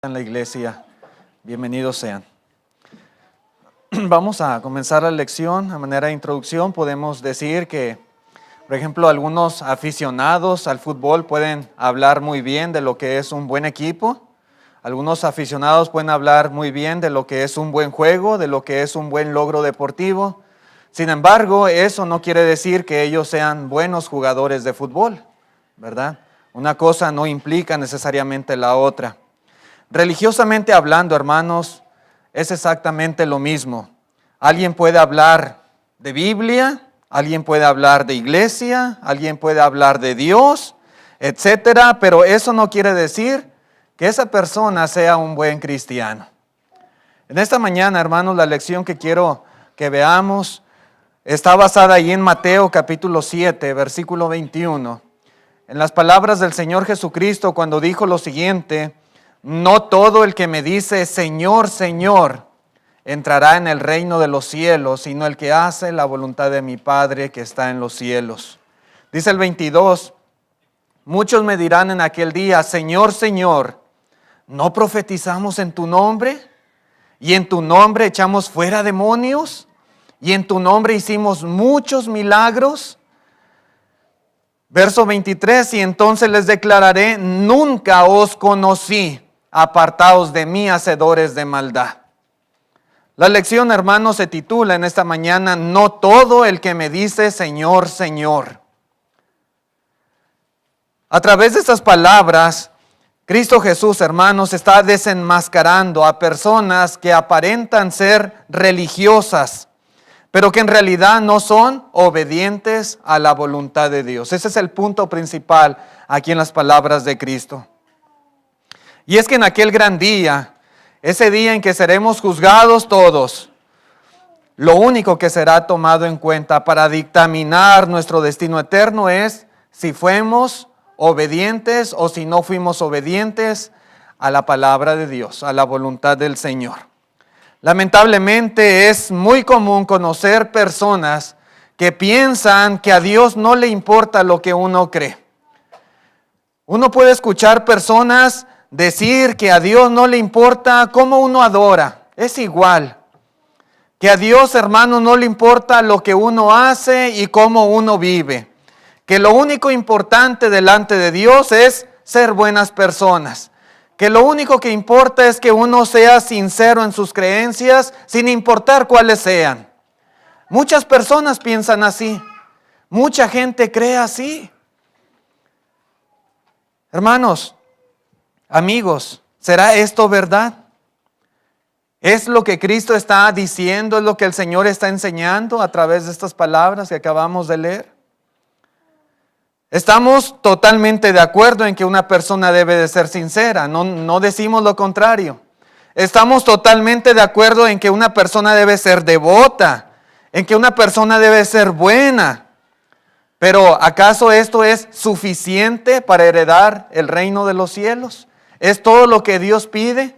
En la iglesia, bienvenidos sean. Vamos a comenzar la lección. A manera de introducción podemos decir que, por ejemplo, algunos aficionados al fútbol pueden hablar muy bien de lo que es un buen equipo. Algunos aficionados pueden hablar muy bien de lo que es un buen juego, de lo que es un buen logro deportivo. Sin embargo, eso no quiere decir que ellos sean buenos jugadores de fútbol, ¿verdad? Una cosa no implica necesariamente la otra. Religiosamente hablando, hermanos, es exactamente lo mismo. Alguien puede hablar de Biblia, alguien puede hablar de iglesia, alguien puede hablar de Dios, etcétera, pero eso no quiere decir que esa persona sea un buen cristiano. En esta mañana, hermanos, la lección que quiero que veamos está basada ahí en Mateo capítulo 7, versículo 21. En las palabras del Señor Jesucristo cuando dijo lo siguiente: no todo el que me dice Señor, Señor, entrará en el reino de los cielos, sino el que hace la voluntad de mi Padre que está en los cielos. Dice el 22, muchos me dirán en aquel día, Señor, Señor, ¿no profetizamos en tu nombre? ¿Y en tu nombre echamos fuera demonios? ¿Y en tu nombre hicimos muchos milagros? Verso 23, y entonces les declararé, nunca os conocí. Apartaos de mí, hacedores de maldad. La lección, hermanos, se titula en esta mañana, no todo el que me dice Señor, Señor. A través de estas palabras, Cristo Jesús, hermanos, está desenmascarando a personas que aparentan ser religiosas, pero que en realidad no son obedientes a la voluntad de Dios. Ese es el punto principal aquí en las palabras de Cristo. Y es que en aquel gran día, ese día en que seremos juzgados todos, lo único que será tomado en cuenta para dictaminar nuestro destino eterno es si fuimos obedientes o si no fuimos obedientes a la palabra de Dios, a la voluntad del Señor. Lamentablemente es muy común conocer personas que piensan que a Dios no le importa lo que uno cree. Uno puede escuchar personas decir que a Dios no le importa cómo uno adora, es igual. Que a Dios, hermano, no le importa lo que uno hace y cómo uno vive. Que lo único importante delante de Dios es ser buenas personas. Que lo único que importa es que uno sea sincero en sus creencias, sin importar cuáles sean. Muchas personas piensan así. Mucha gente cree así. Hermanos, amigos, ¿será esto verdad? ¿Es lo que Cristo está diciendo? ¿Es lo que el Señor está enseñando a través de estas palabras que acabamos de leer? Estamos totalmente de acuerdo en que una persona debe de ser sincera, no decimos lo contrario. Estamos totalmente de acuerdo en que una persona debe ser devota, en que una persona debe ser buena. Pero ¿acaso esto es suficiente para heredar el reino de los cielos? ¿Es todo lo que Dios pide?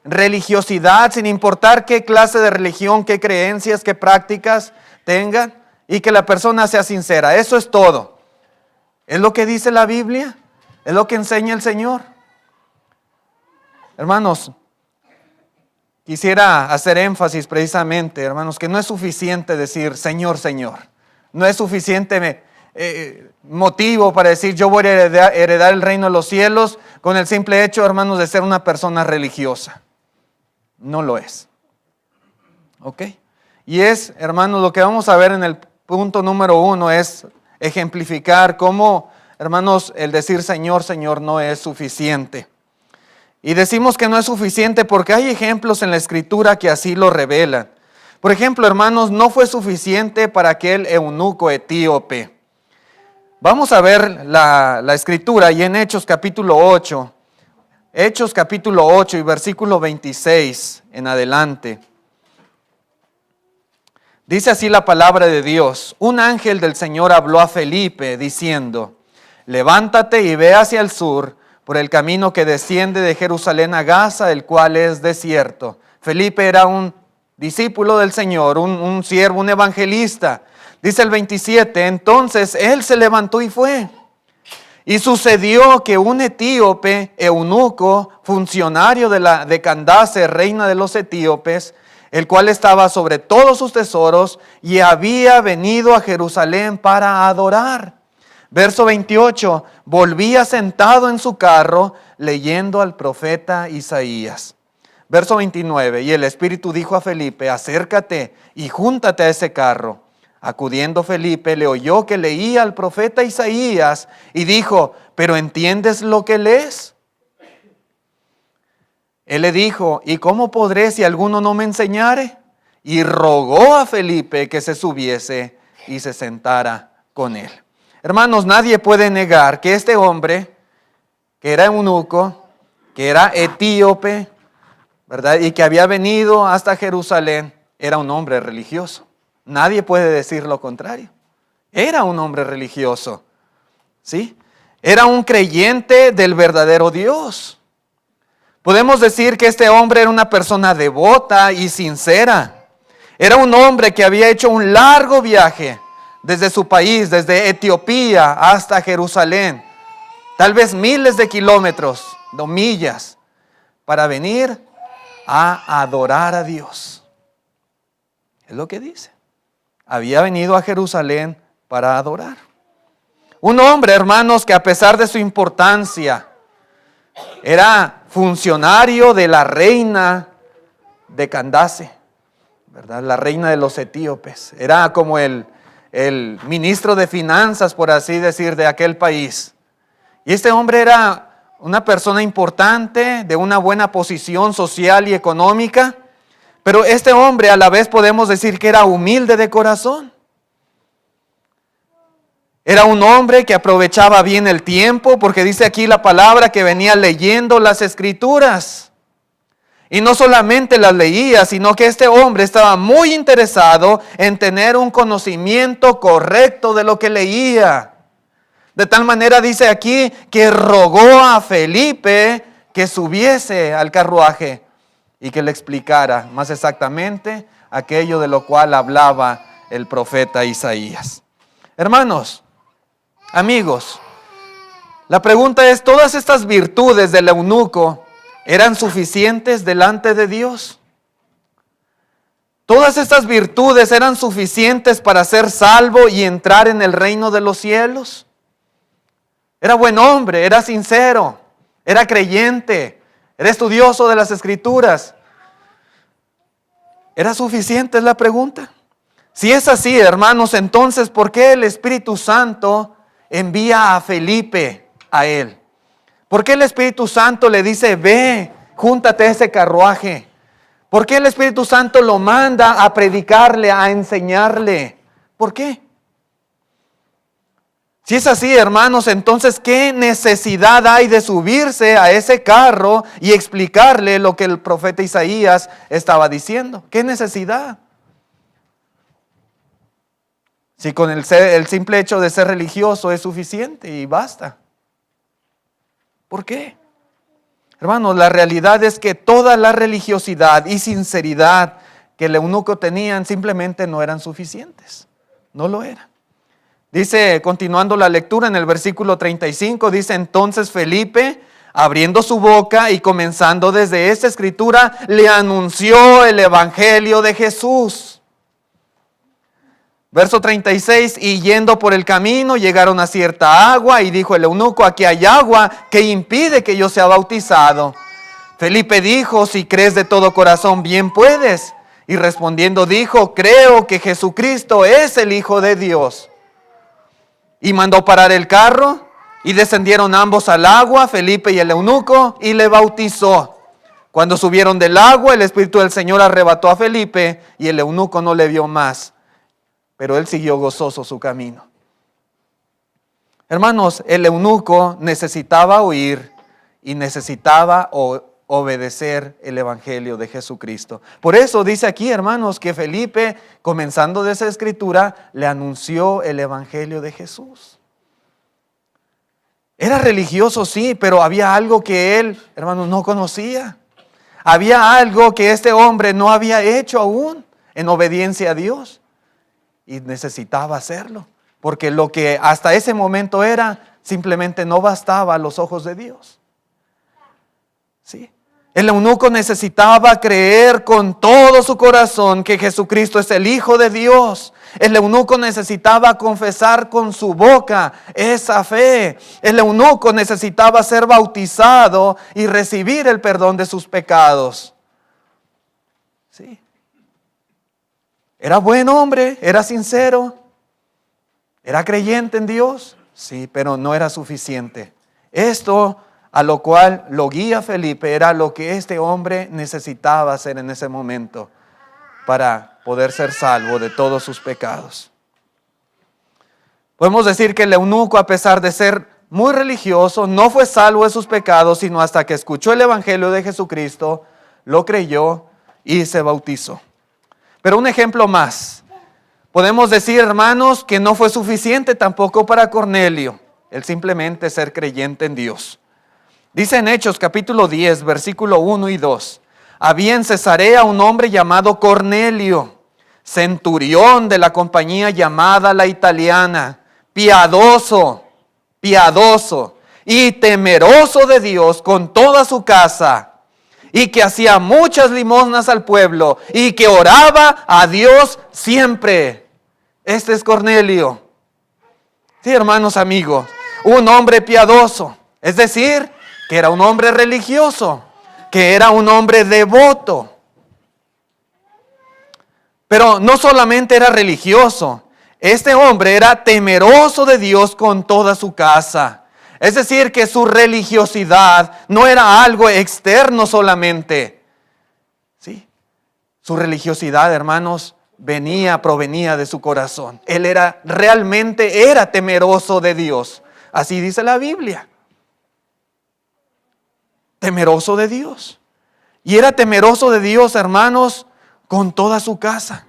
Religiosidad, sin importar qué clase de religión, qué creencias, qué prácticas tengan, y que la persona sea sincera. Eso es todo. ¿Es lo que dice la Biblia? ¿Es lo que enseña el Señor? Hermanos, quisiera hacer énfasis precisamente, hermanos, que no es suficiente decir Señor, Señor. No es suficiente motivo para decir yo voy a heredar el reino de los cielos con el simple hecho, hermanos, de ser una persona religiosa. No lo es. ¿Ok? Y es, hermanos, lo que vamos a ver en el punto número 1 es ejemplificar cómo, hermanos, el decir Señor, Señor no es suficiente. Y decimos que no es suficiente porque hay ejemplos en la Escritura que así lo revelan. Por ejemplo, hermanos, no fue suficiente para aquel eunuco etíope. Vamos a ver la Escritura y en Hechos capítulo 8. Hechos capítulo 8 y versículo 26 en adelante. Dice así la palabra de Dios. Un ángel del Señor habló a Felipe diciendo, levántate y ve hacia el sur por el camino que desciende de Jerusalén a Gaza, el cual es desierto. Felipe era un discípulo del Señor, un siervo, un evangelista. Dice el 27, entonces él se levantó y fue. Y sucedió que un etíope, eunuco, funcionario de Candace, reina de los etíopes, el cual estaba sobre todos sus tesoros y había venido a Jerusalén para adorar. Verso 28, volvía sentado en su carro leyendo al profeta Isaías. Verso 29, y el Espíritu dijo a Felipe, acércate y júntate a ese carro. Acudiendo Felipe, le oyó que leía al profeta Isaías y dijo, ¿pero entiendes lo que lees? Él le dijo, ¿y cómo podré si alguno no me enseñare? Y rogó a Felipe que se subiese y se sentara con él. Hermanos, nadie puede negar que este hombre, que era eunuco, que era etíope, ¿verdad? Y que había venido hasta Jerusalén, era un hombre religioso. Nadie puede decir lo contrario. Era un hombre religioso, ¿sí? Era un creyente del verdadero Dios. Podemos decir que este hombre era una persona devota y sincera. Era un hombre que había hecho un largo viaje desde su país, desde Etiopía hasta Jerusalén. Tal vez miles de kilómetros, de millas, para venir a adorar a Dios. Es lo que dice. Había venido a Jerusalén para adorar. Un hombre, hermanos, que a pesar de su importancia, era funcionario de la reina de Candace, ¿verdad? La reina de los etíopes. Era como el ministro de finanzas, por así decir, de aquel país. Y este hombre era una persona importante, de una buena posición social y económica. Pero este hombre a la vez podemos decir que era humilde de corazón. Era un hombre que aprovechaba bien el tiempo, porque dice aquí la palabra que venía leyendo las escrituras. Y no solamente las leía, sino que este hombre estaba muy interesado en tener un conocimiento correcto de lo que leía. De tal manera dice aquí que rogó a Felipe que subiese al carruaje y que le explicara más exactamente aquello de lo cual hablaba el profeta Isaías. Hermanos, amigos, la pregunta es, ¿todas estas virtudes del eunuco eran suficientes delante de Dios? ¿Todas estas virtudes eran suficientes para ser salvo y entrar en el reino de los cielos? Era buen hombre, era sincero, era creyente, era estudioso de las Escrituras. ¿Era suficiente? Es la pregunta. Si es así, hermanos, entonces, ¿por qué el Espíritu Santo envía a Felipe a él? ¿Por qué el Espíritu Santo le dice, ve, júntate a ese carruaje? ¿Por qué el Espíritu Santo lo manda a predicarle, a enseñarle? ¿Por qué? Si es así, hermanos, entonces, ¿qué necesidad hay de subirse a ese carro y explicarle lo que el profeta Isaías estaba diciendo? ¿Qué necesidad? Si con el simple hecho de ser religioso es suficiente y basta. ¿Por qué? Hermanos, la realidad es que toda la religiosidad y sinceridad que el eunuco tenían simplemente no eran suficientes. No lo eran. Dice, continuando la lectura en el versículo 35, dice, entonces Felipe, abriendo su boca y comenzando desde esta escritura, le anunció el evangelio de Jesús. Verso 36, y yendo por el camino llegaron a cierta agua y dijo el eunuco, aquí hay agua que impide que yo sea bautizado. Felipe dijo, si crees de todo corazón, bien puedes. Y respondiendo dijo, creo que Jesucristo es el Hijo de Dios. Y mandó parar el carro y descendieron ambos al agua, Felipe y el eunuco, y le bautizó. Cuando subieron del agua, el Espíritu del Señor arrebató a Felipe y el eunuco no le vio más, pero él siguió gozoso su camino. Hermanos, el eunuco necesitaba oír y necesitaba obedecer el evangelio de Jesucristo. Por eso dice aquí, hermanos, que Felipe, comenzando de esa escritura, le anunció el evangelio de Jesús. Era religioso, sí, pero había algo que él, hermanos, no conocía. Había algo que este hombre no había hecho aún en obediencia a Dios. Y necesitaba hacerlo, porque lo que hasta ese momento era, simplemente no bastaba a los ojos de Dios. ¿Sí? El eunuco necesitaba creer con todo su corazón que Jesucristo es el Hijo de Dios. El eunuco necesitaba confesar con su boca esa fe. El eunuco necesitaba ser bautizado y recibir el perdón de sus pecados. Sí. Era buen hombre, era sincero, era creyente en Dios, sí, pero no era suficiente. Esto a lo cual lo guía Felipe era lo que este hombre necesitaba hacer en ese momento para poder ser salvo de todos sus pecados. Podemos decir que el eunuco, a pesar de ser muy religioso, no fue salvo de sus pecados, sino hasta que escuchó el evangelio de Jesucristo, lo creyó y se bautizó. Pero un ejemplo más. Podemos decir, hermanos, que no fue suficiente tampoco para Cornelio el simplemente ser creyente en Dios. Dice en Hechos capítulo 10, versículo 1 y 2. Había en Cesarea un hombre llamado Cornelio, centurión de la compañía llamada La Italiana, piadoso y temeroso de Dios con toda su casa, y que hacía muchas limosnas al pueblo, y que oraba a Dios siempre. Este es Cornelio. Sí, hermanos, amigos, un hombre piadoso, es decir, que era un hombre religioso, que era un hombre devoto. Pero no solamente era religioso, este hombre era temeroso de Dios con toda su casa. Es decir, que su religiosidad no era algo externo solamente. ¿Sí? Su religiosidad, hermanos, provenía de su corazón. Él realmente era temeroso de Dios. Así dice la Biblia. Temeroso de Dios. Y era temeroso de Dios, hermanos, con toda su casa.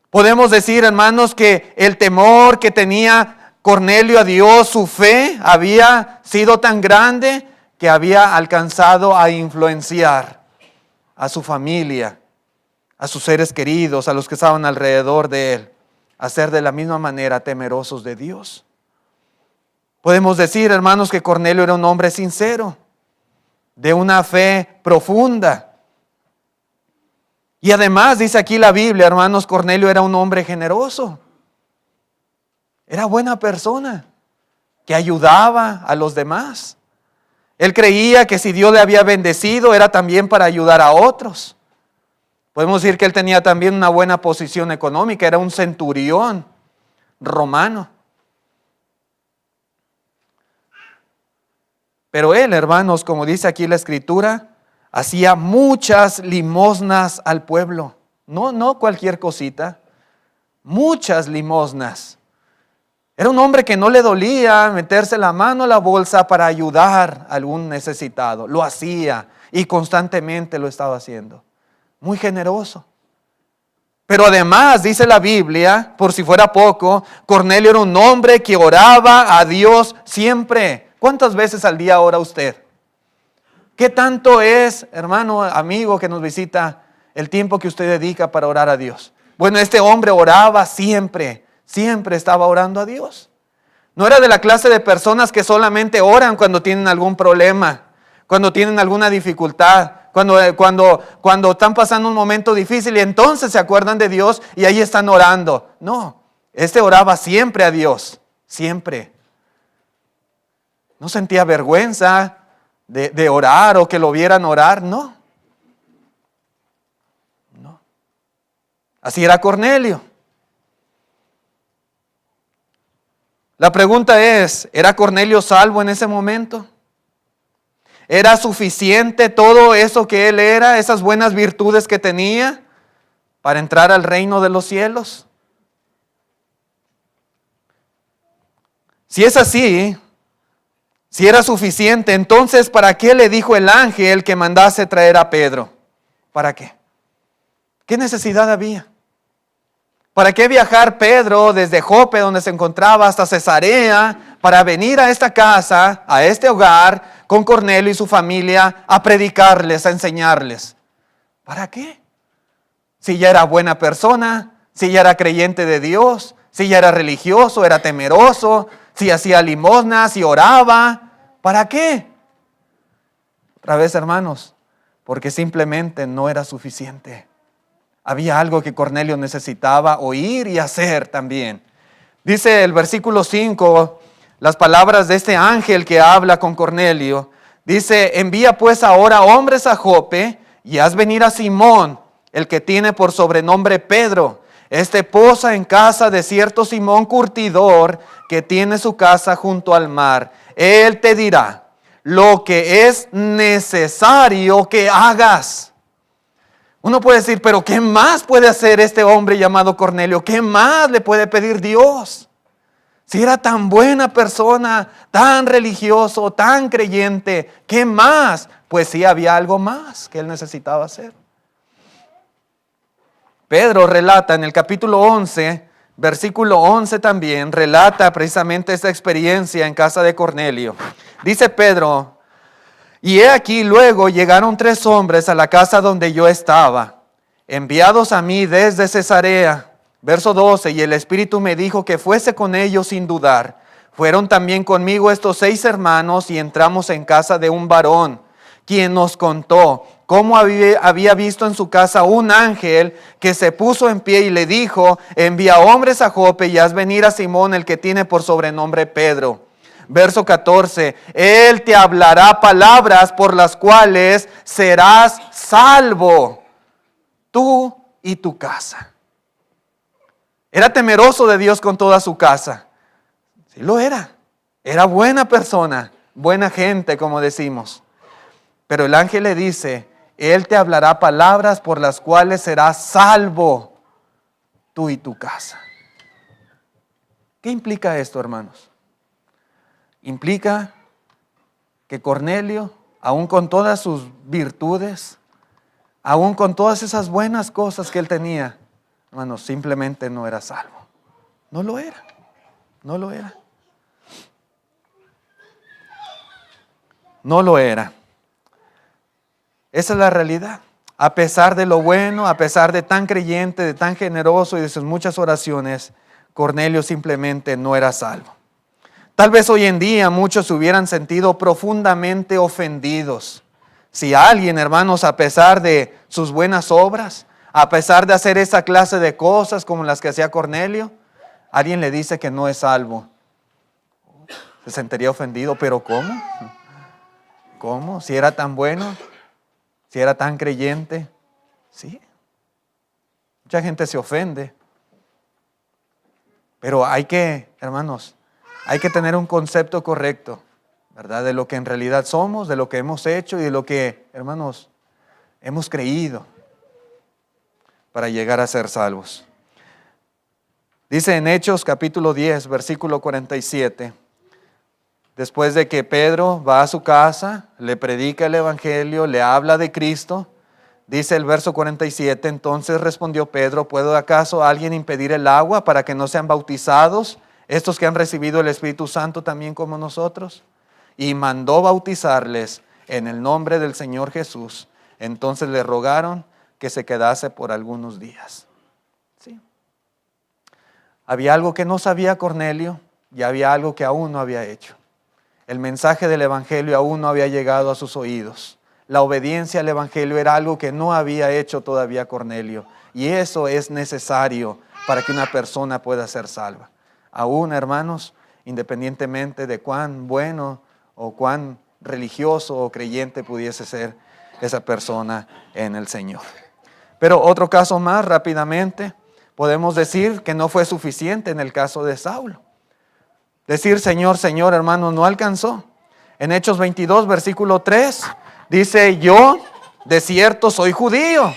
Podemos decir, hermanos, que el temor que tenía Cornelio a Dios, su fe, había sido tan grande que había alcanzado a influenciar a su familia, a sus seres queridos, a los que estaban alrededor de él, a ser de la misma manera temerosos de Dios. Podemos decir, hermanos, que Cornelio era un hombre sincero, de una fe profunda. Y además, dice aquí la Biblia, hermanos, Cornelio era un hombre generoso. Era buena persona, que ayudaba a los demás. Él creía que si Dios le había bendecido, era también para ayudar a otros. Podemos decir que él tenía también una buena posición económica, era un centurión romano. Pero él, hermanos, como dice aquí la Escritura, hacía muchas limosnas al pueblo. No cualquier cosita, muchas limosnas. Era un hombre que no le dolía meterse la mano a la bolsa para ayudar a algún necesitado. Lo hacía y constantemente lo estaba haciendo. Muy generoso. Pero además, dice la Biblia, por si fuera poco, Cornelio era un hombre que oraba a Dios siempre. ¿Cuántas veces al día ora usted? ¿Qué tanto es, hermano, amigo que nos visita, el tiempo que usted dedica para orar a Dios? Bueno, este hombre oraba siempre estaba orando a Dios. No era de la clase de personas que solamente oran cuando tienen algún problema, cuando tienen alguna dificultad, cuando están pasando un momento difícil y entonces se acuerdan de Dios y ahí están orando. No, este oraba siempre a Dios, siempre. No sentía vergüenza de orar o que lo vieran orar, no. Así era Cornelio. La pregunta es, ¿era Cornelio salvo en ese momento? ¿Era suficiente todo eso que él era, esas buenas virtudes que tenía para entrar al reino de los cielos? Si es así, si era suficiente, entonces ¿para qué le dijo el ángel que mandase traer a Pedro? ¿Para qué? ¿Qué necesidad había? ¿Para qué viajar Pedro desde Jope, donde se encontraba, hasta Cesarea, para venir a esta casa, a este hogar, con Cornelio y su familia, a predicarles, a enseñarles? ¿Para qué? Si ya era buena persona, si ya era creyente de Dios, Si ya era religioso, era temeroso, si hacía limosnas, si oraba. ¿Para qué? Otra vez, hermanos, porque simplemente no era suficiente. Había algo que Cornelio necesitaba oír y hacer también. Dice el versículo 5, las palabras de este ángel que habla con Cornelio. Dice, envía pues ahora hombres a Jope y haz venir a Simón, el que tiene por sobrenombre Pedro. Este posa en casa de cierto Simón curtidor que tiene su casa junto al mar. Él te dirá lo que es necesario que hagas. Uno puede decir, pero ¿qué más puede hacer este hombre llamado Cornelio? ¿Qué más le puede pedir Dios? Si era tan buena persona, tan religioso, tan creyente, ¿qué más? Pues sí, había algo más que él necesitaba hacer. Pedro relata en el capítulo 11, versículo 11 también, relata precisamente esta experiencia en casa de Cornelio. Dice Pedro, y he aquí luego llegaron 3 hombres a la casa donde yo estaba, enviados a mí desde Cesarea. Verso 12, y el Espíritu me dijo que fuese con ellos sin dudar. Fueron también conmigo estos 6 hermanos y entramos en casa de un varón, quien nos contó cómo había visto en su casa un ángel que se puso en pie y le dijo, envía hombres a Jope y haz venir a Simón, el que tiene por sobrenombre Pedro. Verso 14, Él te hablará palabras por las cuales serás salvo, tú y tu casa. Era temeroso de Dios con toda su casa. Sí lo era. Era buena persona, buena gente, como decimos. Pero el ángel le dice, Él te hablará palabras por las cuales serás salvo, tú y tu casa. ¿Qué implica esto, hermanos? Implica que Cornelio, aún con todas sus virtudes, aún con todas esas buenas cosas que él tenía, hermanos, simplemente no era salvo. No lo era. No lo era. No lo era. Esa es la realidad. A pesar de lo bueno, a pesar de tan creyente, de tan generoso y de sus muchas oraciones, Cornelio simplemente no era salvo. Tal vez hoy en día muchos se hubieran sentido profundamente ofendidos si alguien, hermanos, a pesar de sus buenas obras, a pesar de hacer esa clase de cosas como las que hacía Cornelio, alguien le dice que no es salvo. Se sentiría ofendido, pero ¿cómo? ¿Cómo? Si era tan bueno, si era tan creyente. Sí. Mucha gente se ofende. Pero hay que, hermanos, hay que tener un concepto correcto, ¿verdad? De lo que en realidad somos, de lo que hemos hecho y de lo que, hermanos, hemos creído para llegar a ser salvos. Dice en Hechos capítulo 10, versículo 47, después de que Pedro va a su casa, le predica el evangelio, le habla de Cristo, dice el verso 47, entonces respondió Pedro, ¿puede acaso alguien impedir el agua para que no sean bautizados estos que han recibido el Espíritu Santo también como nosotros? Y mandó bautizarles en el nombre del Señor Jesús. Entonces le rogaron que se quedase por algunos días. ¿Sí? Había algo que no sabía Cornelio y había algo que aún no había hecho. El mensaje del Evangelio aún no había llegado a sus oídos. La obediencia al Evangelio era algo que no había hecho todavía Cornelio. Y eso es necesario para que una persona pueda ser salva. Aún, hermanos, independientemente de cuán bueno o cuán religioso o creyente pudiese ser esa persona en el Señor. Pero otro caso más, rápidamente, podemos decir que no fue suficiente en el caso de Saulo. Decir Señor, Señor, hermanos, no alcanzó. En Hechos 22, versículo 3, dice, yo de cierto soy judío.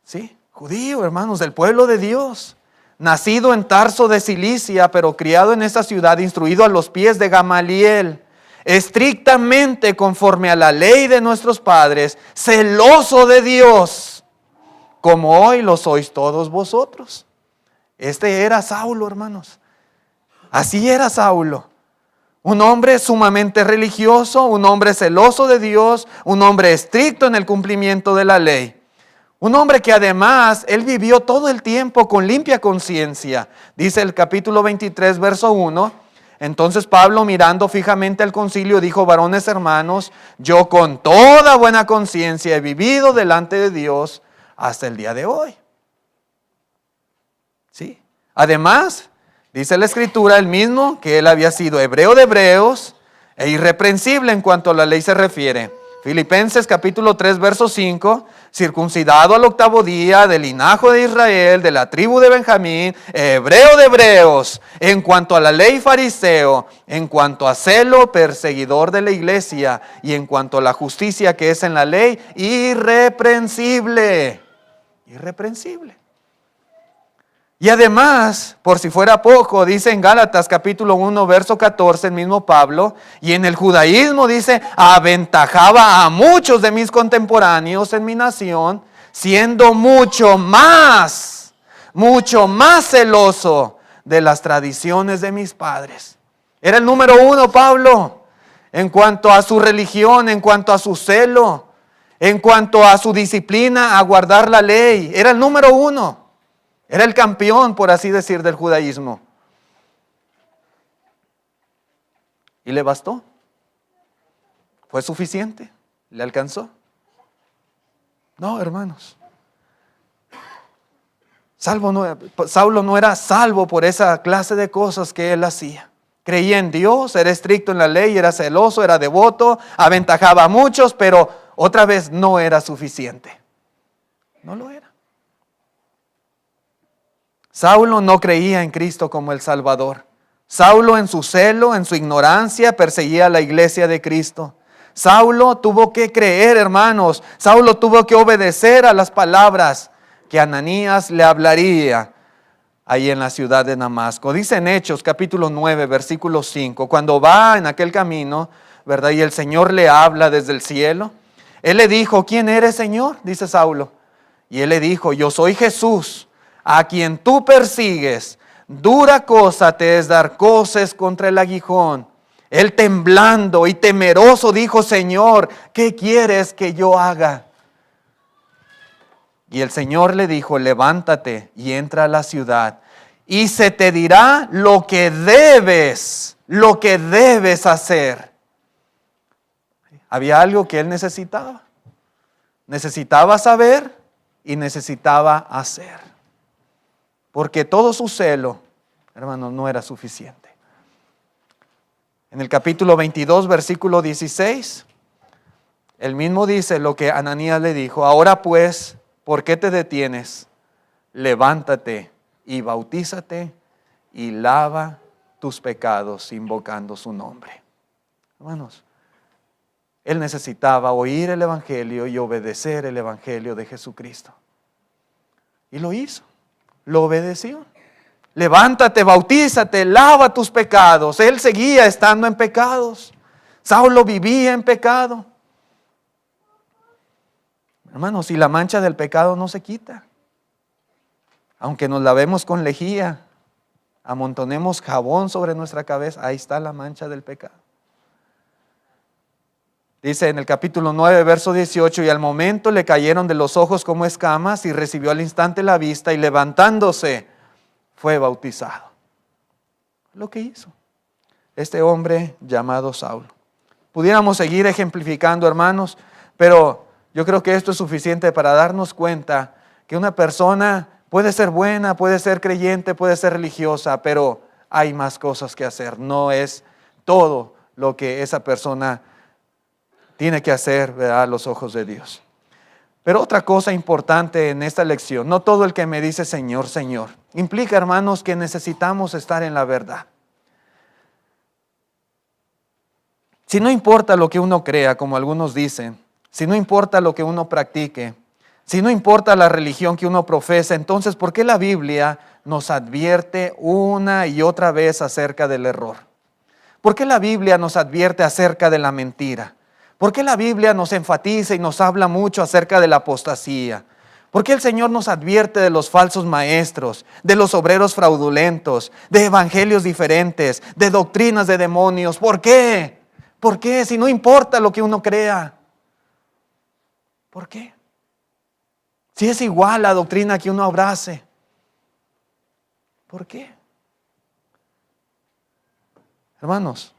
Sí, judío, hermanos, del pueblo de Dios. Nacido en Tarso de Cilicia, pero criado en esa ciudad, instruido a los pies de Gamaliel, estrictamente conforme a la ley de nuestros padres, celoso de Dios, como hoy lo sois todos vosotros. Este era Saulo, hermanos. Así era Saulo. Un hombre sumamente religioso, un hombre celoso de Dios, un hombre estricto en el cumplimiento de la ley. Un hombre que además, él vivió todo el tiempo con limpia conciencia. Dice el capítulo 23, verso 1. Entonces Pablo, mirando fijamente al concilio, dijo: varones hermanos, yo con toda buena conciencia he vivido delante de Dios hasta el día de hoy. ¿Sí? Además, dice la Escritura, el mismo, que él había sido hebreo de hebreos e irreprensible en cuanto a la ley se refiere. Filipenses capítulo 3, verso 5, circuncidado al 8º día, del linaje de Israel, de la tribu de Benjamín, hebreo de hebreos, en cuanto a la ley fariseo, en cuanto a celo, perseguidor de la iglesia, y en cuanto a la justicia que es en la ley, irreprensible. Irreprensible. Y además, por si fuera poco, dice en Gálatas capítulo 1, verso 14, el mismo Pablo, y en el judaísmo dice: aventajaba a muchos de mis contemporáneos en mi nación, siendo mucho más celoso de las tradiciones de mis padres. Era el número 1 Pablo, en cuanto a su religión, en cuanto a su celo, en cuanto a su disciplina, a guardar la ley. Era el número 1. Era el campeón, por así decir, del judaísmo. Y le bastó. Fue suficiente. Le alcanzó. No, hermanos. Saulo no era salvo por esa clase de cosas que él hacía. Creía en Dios, era estricto en la ley, era celoso, era devoto, aventajaba a muchos, pero otra vez no era suficiente. No lo era. Saulo no creía en Cristo como el Salvador. Saulo, en su celo, en su ignorancia, perseguía a la iglesia de Cristo. Saulo tuvo que creer, hermanos. Saulo tuvo que obedecer a las palabras que Ananías le hablaría ahí en la ciudad de Damasco. Dice en Hechos capítulo 9, versículo 5, cuando va en aquel camino, ¿verdad? Y el Señor le habla desde el cielo. Él le dijo: ¿quién eres, Señor? Dice Saulo. Y él le dijo: yo soy Jesús, a quien tú persigues. Dura cosa te es dar coces contra el aguijón. Él, temblando y temeroso, dijo: Señor, ¿qué quieres que yo haga? Y el Señor le dijo: levántate y entra a la ciudad, y se te dirá lo que debes hacer. Había algo que él necesitaba. Necesitaba saber y necesitaba hacer. Porque todo su celo, hermanos, no era suficiente. En el capítulo 22, versículo 16, él mismo dice lo que Ananías le dijo: ahora pues, ¿por qué te detienes? Levántate y bautízate y lava tus pecados invocando su nombre. Hermanos, él necesitaba oír el evangelio y obedecer el evangelio de Jesucristo. Y lo hizo. Lo obedeció. Levántate, bautízate, lava tus pecados. Él seguía estando en pecados. Saulo vivía en pecado. Hermanos, si la mancha del pecado no se quita, aunque nos lavemos con lejía, amontonemos jabón sobre nuestra cabeza, ahí está la mancha del pecado. Dice en el capítulo 9, verso 18, y al momento le cayeron de los ojos como escamas, y recibió al instante la vista, y levantándose, fue bautizado. Lo que hizo este hombre llamado Saulo. Pudiéramos seguir ejemplificando, hermanos, pero yo creo que esto es suficiente para darnos cuenta que una persona puede ser buena, puede ser creyente, puede ser religiosa, pero hay más cosas que hacer. No es todo lo que esa persona tiene que hacer, ¿verdad?, a los ojos de Dios. Pero otra cosa importante en esta lección: no todo el que me dice Señor, Señor, implica, hermanos, que necesitamos estar en la verdad. Si no importa lo que uno crea, como algunos dicen, si no importa lo que uno practique, si no importa la religión que uno profesa, entonces ¿por qué la Biblia nos advierte una y otra vez acerca del error? ¿Por qué la Biblia nos advierte acerca de la mentira? ¿Por qué la Biblia nos enfatiza y nos habla mucho acerca de la apostasía? ¿Por qué el Señor nos advierte de los falsos maestros, de los obreros fraudulentos, de evangelios diferentes, de doctrinas de demonios? ¿Por qué? ¿Por qué? Si no importa lo que uno crea. ¿Por qué? Si es igual la doctrina que uno abrace. ¿Por qué? Hermanos,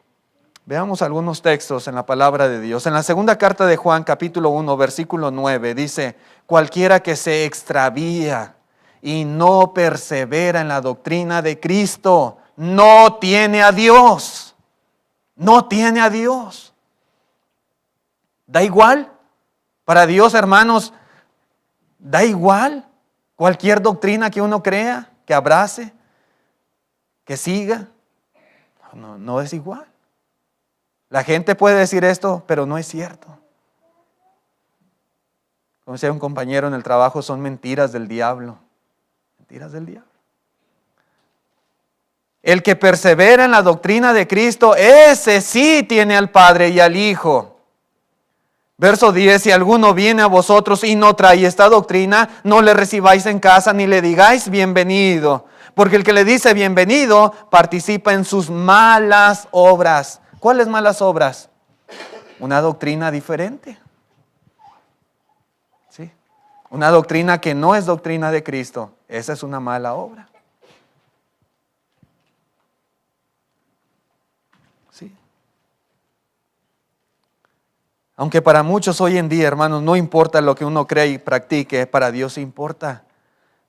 veamos algunos textos en la palabra de Dios. En la segunda carta de Juan, capítulo 1, versículo 9, dice: cualquiera que se extravía y no persevera en la doctrina de Cristo, no tiene a Dios. No tiene a Dios. ¿Da igual? Para Dios, hermanos, ¿da igual cualquier doctrina que uno crea, que abrace, que siga? No es igual. La gente puede decir esto, pero no es cierto. Como decía un compañero en el trabajo, son mentiras del diablo. Mentiras del diablo. El que persevera en la doctrina de Cristo, ese sí tiene al Padre y al Hijo. Verso 10, si alguno viene a vosotros y no trae esta doctrina, no le recibáis en casa ni le digáis bienvenido. Porque el que le dice bienvenido participa en sus malas obras. ¿Cuáles malas obras? Una doctrina diferente. ¿Sí? Una doctrina que no es doctrina de Cristo. Esa es una mala obra. ¿Sí? Aunque para muchos hoy en día, hermanos, no importa lo que uno cree y practique, para Dios importa.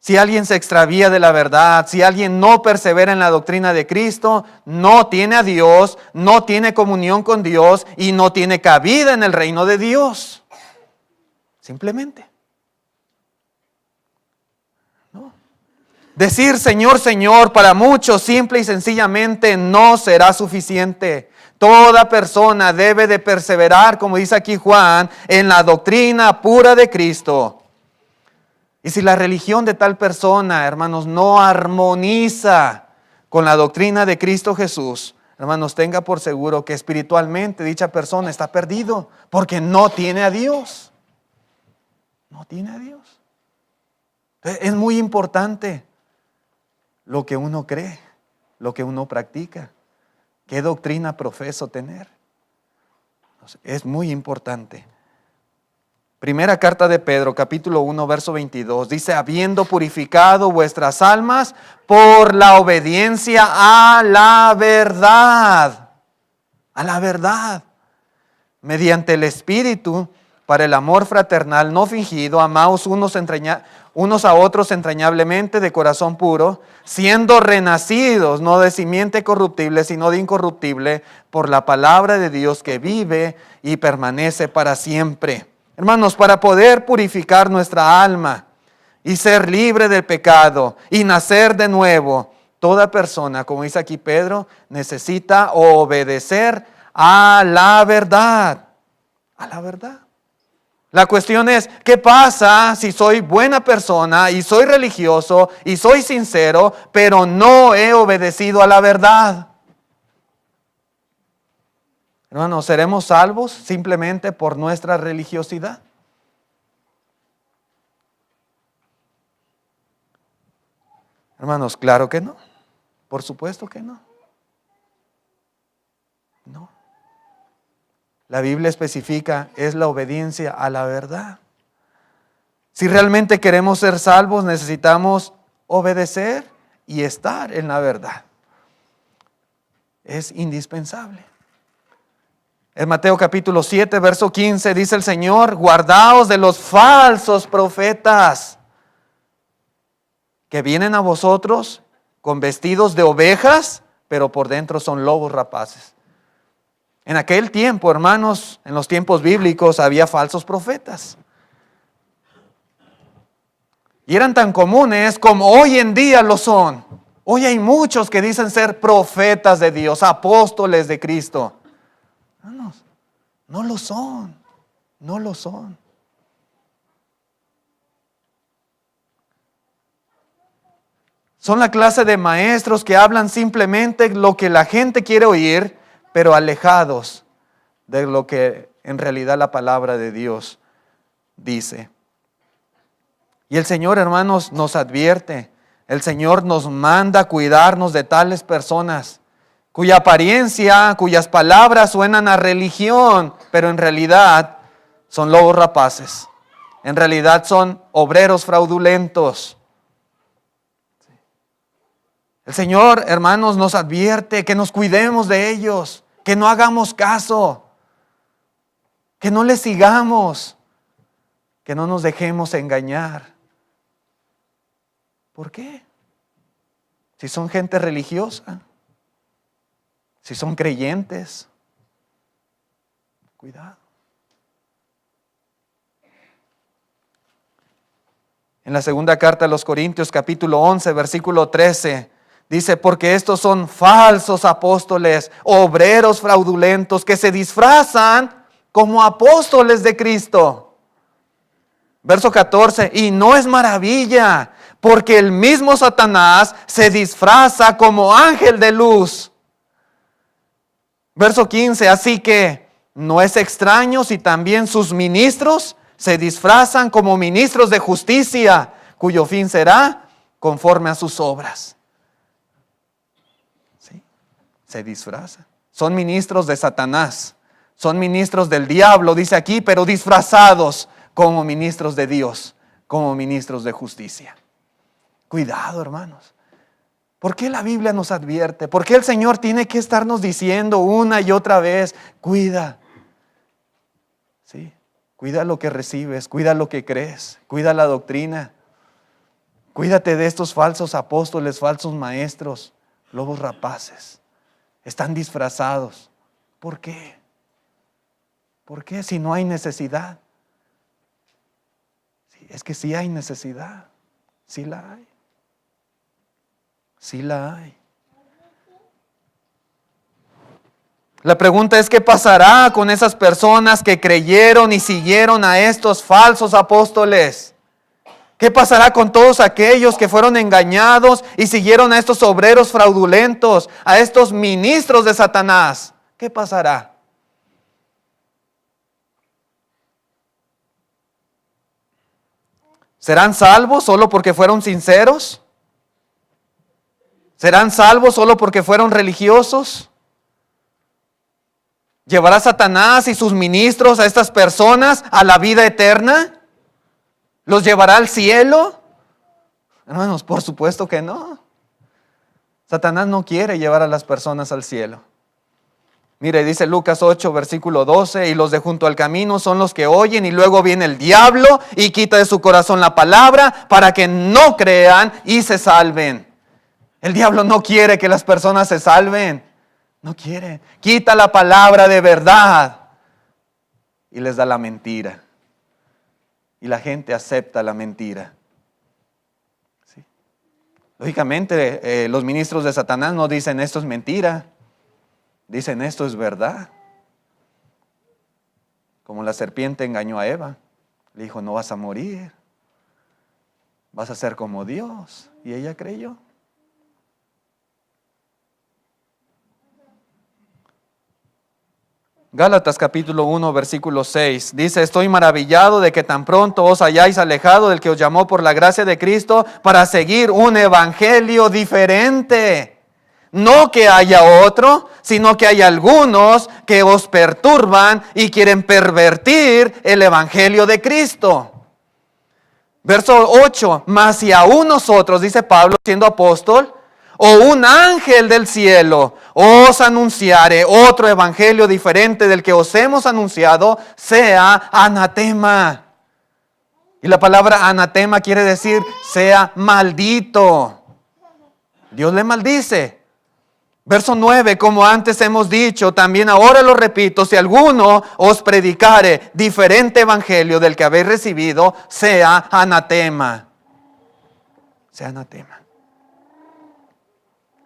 Si alguien se extravía de la verdad, si alguien no persevera en la doctrina de Cristo, no tiene a Dios, no tiene comunión con Dios y no tiene cabida en el reino de Dios. Simplemente. No. Decir Señor, Señor, para muchos simple y sencillamente no será suficiente. Toda persona debe de perseverar, como dice aquí Juan, en la doctrina pura de Cristo. Y si la religión de tal persona, hermanos, no armoniza con la doctrina de Cristo Jesús, hermanos, tenga por seguro que espiritualmente dicha persona está perdido, porque no tiene a Dios. No tiene a Dios. Es muy importante lo que uno cree, lo que uno practica. ¿Qué doctrina profeso tener? Es muy importante. Primera carta de Pedro, capítulo 1, verso 22, dice: habiendo purificado vuestras almas por la obediencia a la verdad, mediante el Espíritu, para el amor fraternal no fingido, amaos unos a otros entrañablemente de corazón puro, siendo renacidos, no de simiente corruptible, sino de incorruptible, por la palabra de Dios que vive y permanece para siempre. Hermanos, para poder purificar nuestra alma y ser libre del pecado y nacer de nuevo, toda persona, como dice aquí Pedro, necesita obedecer a la verdad. A la verdad. La cuestión es, ¿qué pasa si soy buena persona y soy religioso y soy sincero, pero no he obedecido a la verdad? Hermanos, ¿seremos salvos simplemente por nuestra religiosidad? Hermanos, claro que no. Por supuesto que no. No. La Biblia especifica, es la obediencia a la verdad. Si realmente queremos ser salvos, necesitamos obedecer y estar en la verdad. Es indispensable. En Mateo capítulo 7, verso 15, dice el Señor: guardaos de los falsos profetas que vienen a vosotros con vestidos de ovejas, pero por dentro son lobos rapaces. En aquel tiempo, hermanos, en los tiempos bíblicos había falsos profetas. Y eran tan comunes como hoy en día lo son. Hoy hay muchos que dicen ser profetas de Dios, apóstoles de Cristo. Hermanos, no lo son, no lo son. Son la clase de maestros que hablan simplemente lo que la gente quiere oír, pero alejados de lo que en realidad la palabra de Dios dice. Y el Señor, hermanos, nos advierte, el Señor nos manda cuidarnos de tales personas, cuya apariencia, cuyas palabras suenan a religión, pero en realidad son lobos rapaces. En realidad son obreros fraudulentos. El Señor, hermanos, nos advierte que nos cuidemos de ellos, que no hagamos caso, que no les sigamos, que no nos dejemos engañar. ¿Por qué? Si son gente religiosa, si son creyentes, cuidado. En la segunda carta a los Corintios, capítulo 11, versículo 13, dice, porque estos son falsos apóstoles, obreros fraudulentos, que se disfrazan como apóstoles de Cristo. Verso 14, y no es maravilla, porque el mismo Satanás se disfraza como ángel de luz. Verso 15, así que no es extraño si también sus ministros se disfrazan como ministros de justicia, cuyo fin será conforme a sus obras. ¿Sí? Se disfrazan. Son ministros de Satanás, son ministros del diablo, dice aquí, pero disfrazados como ministros de Dios, como ministros de justicia. Cuidado, hermanos. ¿Por qué la Biblia nos advierte? ¿Por qué el Señor tiene que estarnos diciendo una y otra vez, cuida? ¿Sí? Cuida lo que recibes, cuida lo que crees, cuida la doctrina. Cuídate de estos falsos apóstoles, falsos maestros, lobos rapaces. Están disfrazados. ¿Por qué? ¿Por qué si no hay necesidad? Sí, es que sí hay necesidad, sí la hay. Sí la hay. La pregunta es, ¿qué pasará con esas personas que creyeron y siguieron a estos falsos apóstoles? ¿Qué pasará con todos aquellos que fueron engañados y siguieron a estos obreros fraudulentos, a estos ministros de Satanás? ¿Qué pasará? ¿Serán salvos solo porque fueron sinceros? ¿Serán salvos solo porque fueron religiosos? ¿Llevará Satanás y sus ministros a estas personas a la vida eterna? ¿Los llevará al cielo? Hermanos, por supuesto que no. Satanás no quiere llevar a las personas al cielo. Mire, dice Lucas 8, versículo 12, y los de junto al camino son los que oyen, y luego viene el diablo y quita de su corazón la palabra para que no crean y se salven. El diablo no quiere que las personas se salven. No quiere. Quita la palabra de verdad y les da la mentira. Y la gente acepta la mentira. ¿Sí? Lógicamente, los ministros de Satanás no dicen esto es mentira. Dicen esto es verdad. Como la serpiente engañó a Eva. Le dijo, no vas a morir. Vas a ser como Dios. Y ella creyó. Gálatas capítulo 1 versículo 6 dice, estoy maravillado de que tan pronto os hayáis alejado del que os llamó por la gracia de Cristo para seguir un evangelio diferente. No que haya otro, sino que hay algunos que os perturban y quieren pervertir el evangelio de Cristo. Verso 8, mas si aún nosotros, dice Pablo siendo apóstol, o un ángel del cielo os anunciare otro evangelio diferente del que os hemos anunciado, sea anatema. Y la palabra anatema quiere decir sea maldito. Dios le maldice. Verso 9, como antes hemos dicho, también ahora lo repito, si alguno os predicare diferente evangelio del que habéis recibido, sea anatema. Sea anatema.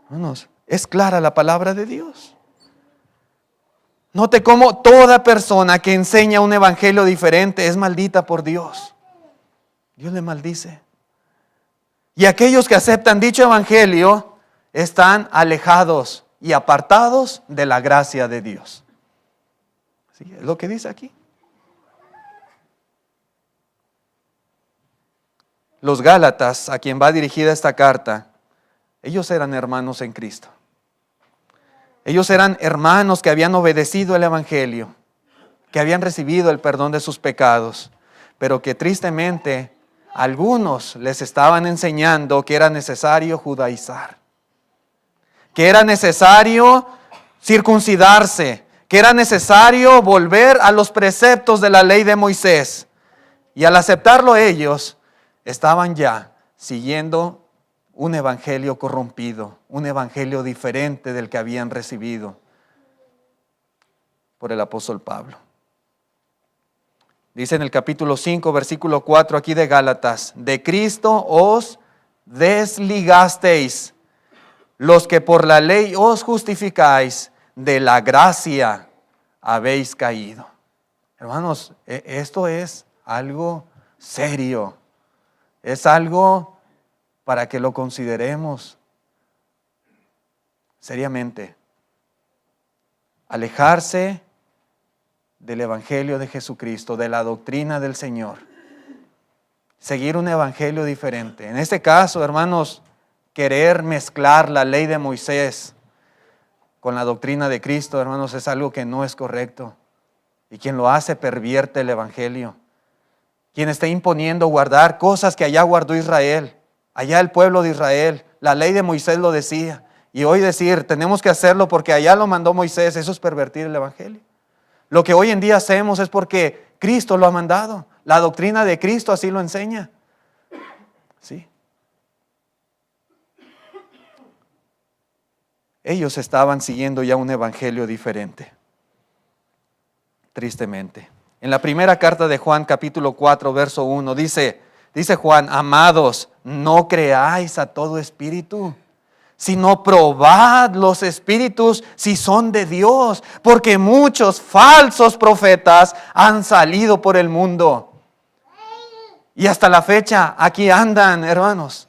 Hermanos, es clara la palabra de Dios. Note cómo toda persona que enseña un evangelio diferente es maldita por Dios. Dios le maldice. Y aquellos que aceptan dicho evangelio están alejados y apartados de la gracia de Dios. ¿Sí? Es lo que dice aquí. Los Gálatas, a quien va dirigida esta carta, ellos eran hermanos en Cristo. Ellos eran hermanos que habían obedecido el evangelio, que habían recibido el perdón de sus pecados. pero que tristemente algunos les estaban enseñando que era necesario judaizar, que era necesario circuncidarse, que era necesario volver a los preceptos de la ley de Moisés. Y al aceptarlo ellos, estaban ya siguiendo un evangelio corrompido, un evangelio diferente del que habían recibido por el apóstol Pablo. Dice en el capítulo 5, versículo 4 aquí de Gálatas: de Cristo os desligasteis, los que por la ley os justificáis, de la gracia habéis caído. Hermanos, esto es algo serio, es algo para que lo consideremos seriamente. Alejarse del evangelio de Jesucristo, de la doctrina del Señor, seguir un evangelio diferente. En este caso, hermanos, querer mezclar la ley de Moisés con la doctrina de Cristo, hermanos, es algo que no es correcto. Y quien lo hace pervierte el evangelio. Quien está imponiendo guardar cosas que allá guardó Israel, allá el pueblo de Israel, la ley de Moisés lo decía. Y hoy decir, tenemos que hacerlo porque allá lo mandó Moisés, eso es pervertir el evangelio. Lo que hoy en día hacemos es porque Cristo lo ha mandado. La doctrina de Cristo así lo enseña. ¿Sí? Ellos estaban siguiendo ya un evangelio diferente. Tristemente. En la primera carta de Juan, capítulo 4, verso 1, dice Juan: amados, no creáis a todo espíritu, sino probad los espíritus si son de Dios, porque muchos falsos profetas han salido por el mundo. Y hasta la fecha aquí andan, hermanos,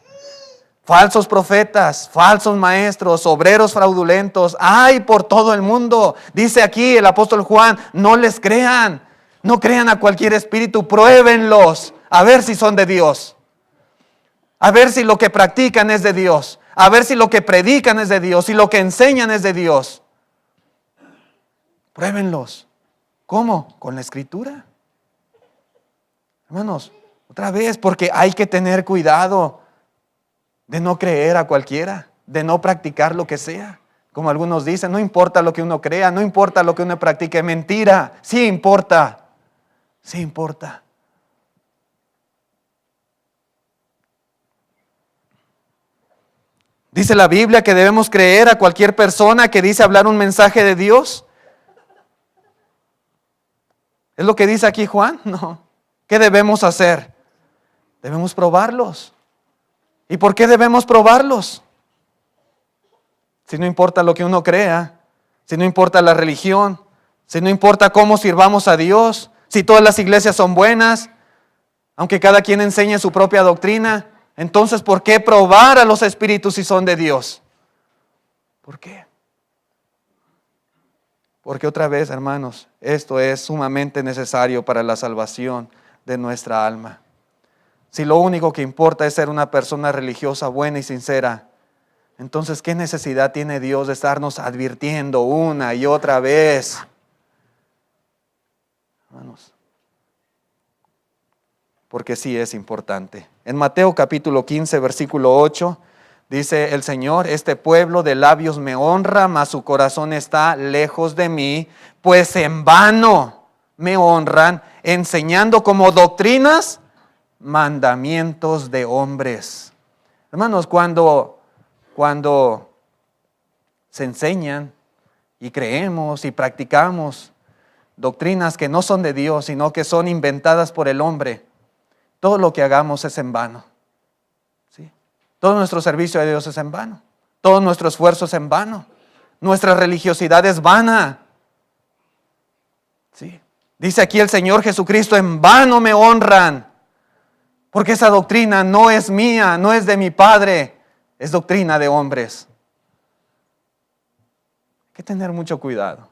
falsos profetas, falsos maestros, obreros fraudulentos, hay por todo el mundo. Dice aquí el apóstol Juan: no les crean, no crean a cualquier espíritu, pruébenlos a ver si son de Dios, a ver si lo que practican es de Dios, a ver si lo que predican es de Dios, si lo que enseñan es de Dios. Pruébenlos. ¿Cómo? Con la Escritura. Hermanos, otra vez, porque hay que tener cuidado de no creer a cualquiera, de no practicar lo que sea. Como algunos dicen, no importa lo que uno crea, no importa lo que uno practique. Mentira, sí importa, sí importa. Dice la Biblia que debemos creer a cualquier persona que dice hablar un mensaje de Dios. ¿Es lo que dice aquí Juan? No. ¿Qué debemos hacer? Debemos probarlos. ¿Y por qué debemos probarlos? Si no importa lo que uno crea, si no importa la religión, si no importa cómo sirvamos a Dios, si todas las iglesias son buenas, aunque cada quien enseñe su propia doctrina, entonces ¿por qué probar a los espíritus si son de Dios? ¿Por qué? Porque otra vez, hermanos, esto es sumamente necesario para la salvación de nuestra alma. Si lo único que importa es ser una persona religiosa buena y sincera, entonces ¿qué necesidad tiene Dios de estarnos advirtiendo una y otra vez? Hermanos, porque sí es importante. En Mateo capítulo 15, versículo 8, dice el Señor: este pueblo de labios me honra, mas su corazón está lejos de mí, pues en vano me honran, enseñando como doctrinas mandamientos de hombres. Hermanos, cuando se enseñan y creemos y practicamos doctrinas que no son de Dios, sino que son inventadas por el hombre, todo lo que hagamos es en vano. ¿Sí? Todo nuestro servicio a Dios es en vano. Todo nuestro esfuerzo es en vano. Nuestra religiosidad es vana. ¿Sí? Dice aquí el Señor Jesucristo: en vano me honran. Porque esa doctrina no es mía, no es de mi Padre, es doctrina de hombres. Hay que tener mucho cuidado,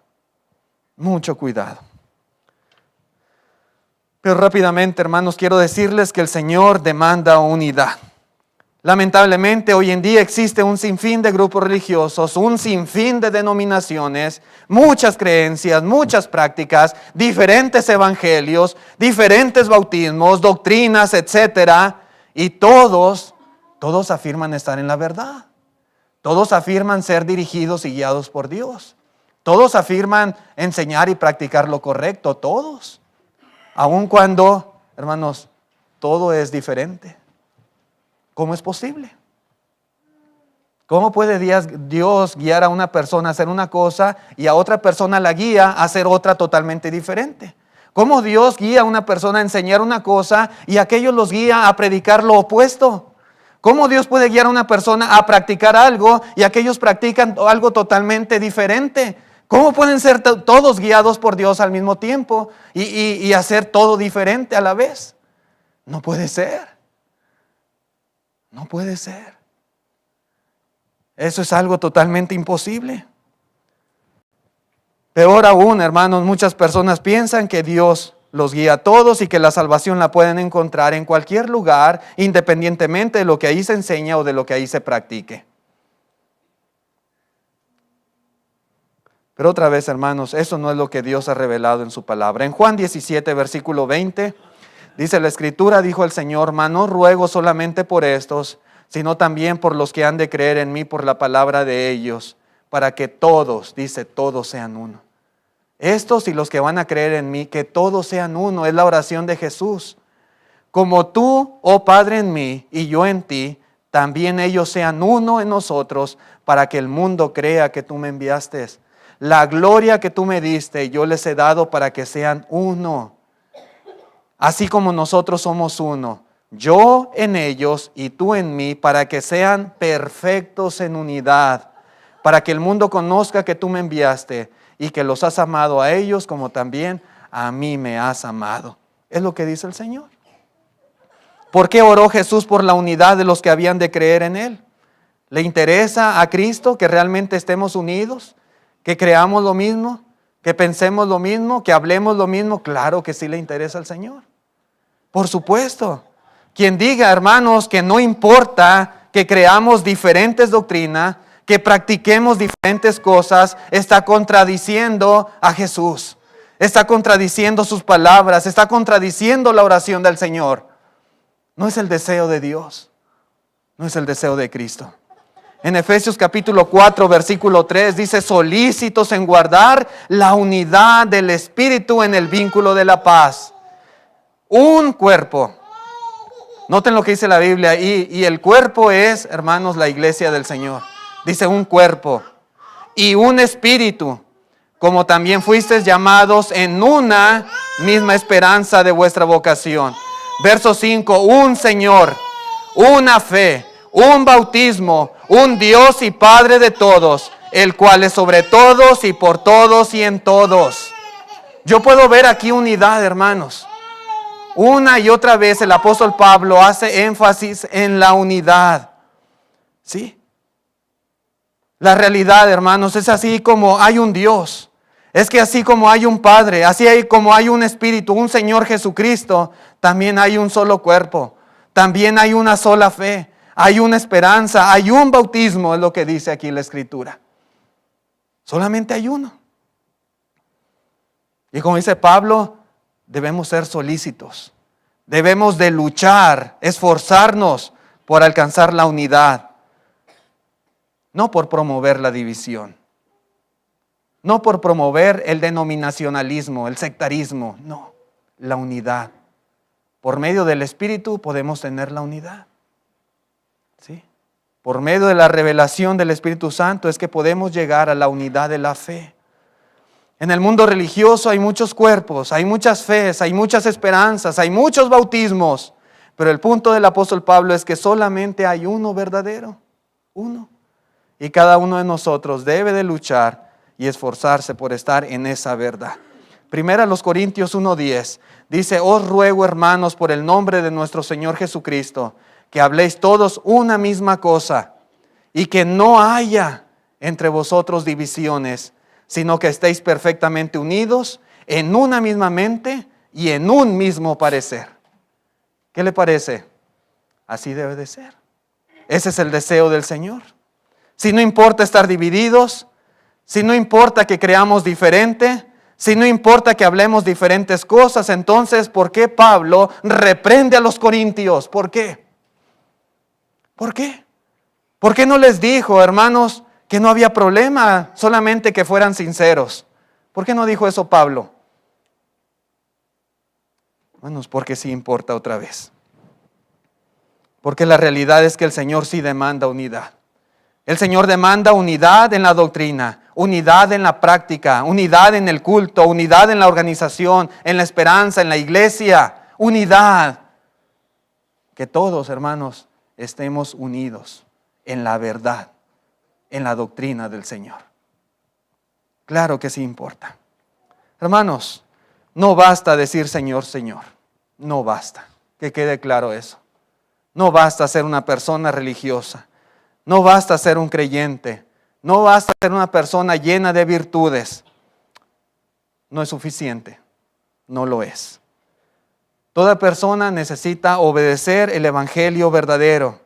mucho cuidado. Pero rápidamente, hermanos, quiero decirles que el Señor demanda unidad. Lamentablemente hoy en día existe un sinfín de grupos religiosos, un sinfín de denominaciones, muchas creencias, muchas prácticas, diferentes evangelios, diferentes bautismos, doctrinas, etcétera, y todos afirman estar en la verdad. Todos afirman ser dirigidos y guiados por Dios. Todos afirman enseñar y practicar lo correcto, todos. Aun cuando, hermanos, todo es diferente. ¿Cómo es posible? ¿Cómo puede Dios guiar a una persona a hacer una cosa y a otra persona la guía a hacer otra totalmente diferente? ¿Cómo Dios guía a una persona a enseñar una cosa y a aquellos los guía a predicar lo opuesto? ¿Cómo Dios puede guiar a una persona a practicar algo y aquellos practican algo totalmente diferente? ¿Cómo pueden ser todos guiados por Dios al mismo tiempo y hacer todo diferente a la vez? No puede ser. No puede ser. Eso es algo totalmente imposible. Peor aún, hermanos, muchas personas piensan que Dios los guía a todos y que la salvación la pueden encontrar en cualquier lugar, independientemente de lo que ahí se enseña o de lo que ahí se practique. Pero otra vez, hermanos, eso no es lo que Dios ha revelado en su palabra. En Juan 17, versículo 20, dice la Escritura, dijo el Señor, mas no ruego solamente por estos, sino también por los que han de creer en mí por la palabra de ellos, para que todos, dice, todos sean uno. Estos y los que van a creer en mí, que todos sean uno, es la oración de Jesús. Como tú, oh Padre, en mí y yo en ti, también ellos sean uno en nosotros, para que el mundo crea que tú me enviaste. La gloria que tú me diste, yo les he dado para que sean uno. Así como nosotros somos uno, yo en ellos y tú en mí, para que sean perfectos en unidad, para que el mundo conozca que tú me enviaste y que los has amado a ellos como también a mí me has amado. Es lo que dice el Señor. ¿Por qué oró Jesús por la unidad de los que habían de creer en Él? ¿Le interesa a Cristo que realmente estemos unidos? ¿Que creamos lo mismo? ¿Que pensemos lo mismo? ¿Que hablemos lo mismo? Claro que sí le interesa al Señor. Por supuesto. Quien diga, hermanos, que no importa que creamos diferentes doctrinas, que practiquemos diferentes cosas, está contradiciendo a Jesús. Está contradiciendo sus palabras, está contradiciendo la oración del Señor. No es el deseo de Dios, no es el deseo de Cristo. En Efesios capítulo 4, versículo 3 dice, solícitos en guardar la unidad del Espíritu en el vínculo de la paz. Un cuerpo. Noten lo que dice la Biblia, y el cuerpo es, hermanos, la iglesia del Señor. Dice un cuerpo y un espíritu, como también fuisteis llamados en una misma esperanza de vuestra vocación. Verso 5, un Señor, una fe, un bautismo, un Dios y Padre de todos, el cual es sobre todos y por todos y en todos. Yo puedo ver aquí unidad, hermanos. Una y otra vez el apóstol Pablo hace énfasis en la unidad. ¿Sí? La realidad, hermanos, es así como hay un Dios. Es que así como hay un Padre, así como hay un Espíritu, un Señor Jesucristo, también hay un solo cuerpo. También hay una sola fe. Hay una esperanza, hay un bautismo, es lo que dice aquí la Escritura. Solamente hay uno. Y como dice Pablo, debemos ser solícitos. Debemos de luchar, esforzarnos por alcanzar la unidad. No por promover la división. No por promover el denominacionalismo, el sectarismo. No, la unidad. Por medio del Espíritu podemos tener la unidad. ¿Sí? Por medio de la revelación del Espíritu Santo es que podemos llegar a la unidad de la fe. En el mundo religioso hay muchos cuerpos, hay muchas fees, hay muchas esperanzas, hay muchos bautismos. Pero el punto del apóstol Pablo es que solamente hay uno verdadero. Uno. Y cada uno de nosotros debe de luchar y esforzarse por estar en esa verdad. Primera los Corintios 1:10 dice, os ruego, hermanos, por el nombre de nuestro Señor Jesucristo, que habléis todos una misma cosa y que no haya entre vosotros divisiones, sino que estéis perfectamente unidos en una misma mente y en un mismo parecer. ¿Qué le parece? Así debe de ser. Ese es el deseo del Señor. Si no importa estar divididos, si no importa que creamos diferente, si no importa que hablemos diferentes cosas, entonces, ¿por qué Pablo reprende a los corintios? ¿Por qué? ¿Por qué? ¿Por qué no les dijo, hermanos, que no había problema, solamente que fueran sinceros? ¿Por qué no dijo eso Pablo? Bueno, porque sí importa otra vez. Porque la realidad es que el Señor sí demanda unidad. El Señor demanda unidad en la doctrina, unidad en la práctica, unidad en el culto, unidad en la organización, en la esperanza, en la iglesia, unidad. Que todos, hermanos, estemos unidos en la verdad, en la doctrina del Señor. Claro que sí importa. Hermanos, no basta decir Señor, Señor. No basta. Que quede claro eso. No basta ser una persona religiosa. No basta ser un creyente. No basta ser una persona llena de virtudes. No es suficiente. No lo es. Toda persona necesita obedecer el evangelio verdadero.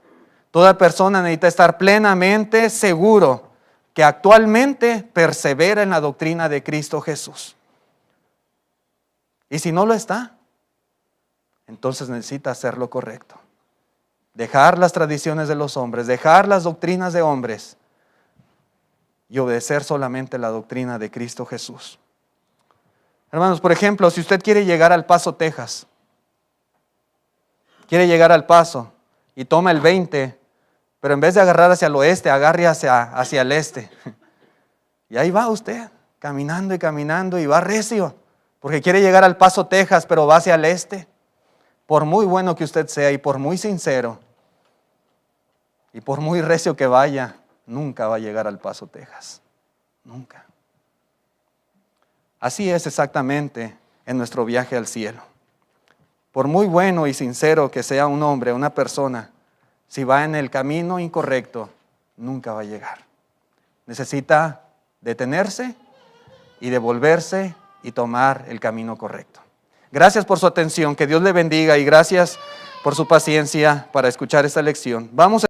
Toda persona necesita estar plenamente seguro que actualmente persevera en la doctrina de Cristo Jesús. Y si no lo está, entonces necesita hacer lo correcto. Dejar las tradiciones de los hombres, dejar las doctrinas de hombres y obedecer solamente la doctrina de Cristo Jesús. Hermanos, por ejemplo, si usted quiere llegar al Paso, Texas, quiere llegar al Paso y toma el 20, pero en vez de agarrar hacia el oeste, agarre hacia el este. Y ahí va usted, caminando y va recio, porque quiere llegar al Paso, Texas, pero va hacia el este. Por muy bueno que usted sea y por muy sincero y por muy recio que vaya, nunca va a llegar al Paso, Texas. Nunca. Así es exactamente en nuestro viaje al cielo. Por muy bueno y sincero que sea un hombre, una persona, si va en el camino incorrecto, nunca va a llegar. Necesita detenerse y devolverse y tomar el camino correcto. Gracias por su atención, que Dios le bendiga y gracias por su paciencia para escuchar esta lección. Vamos a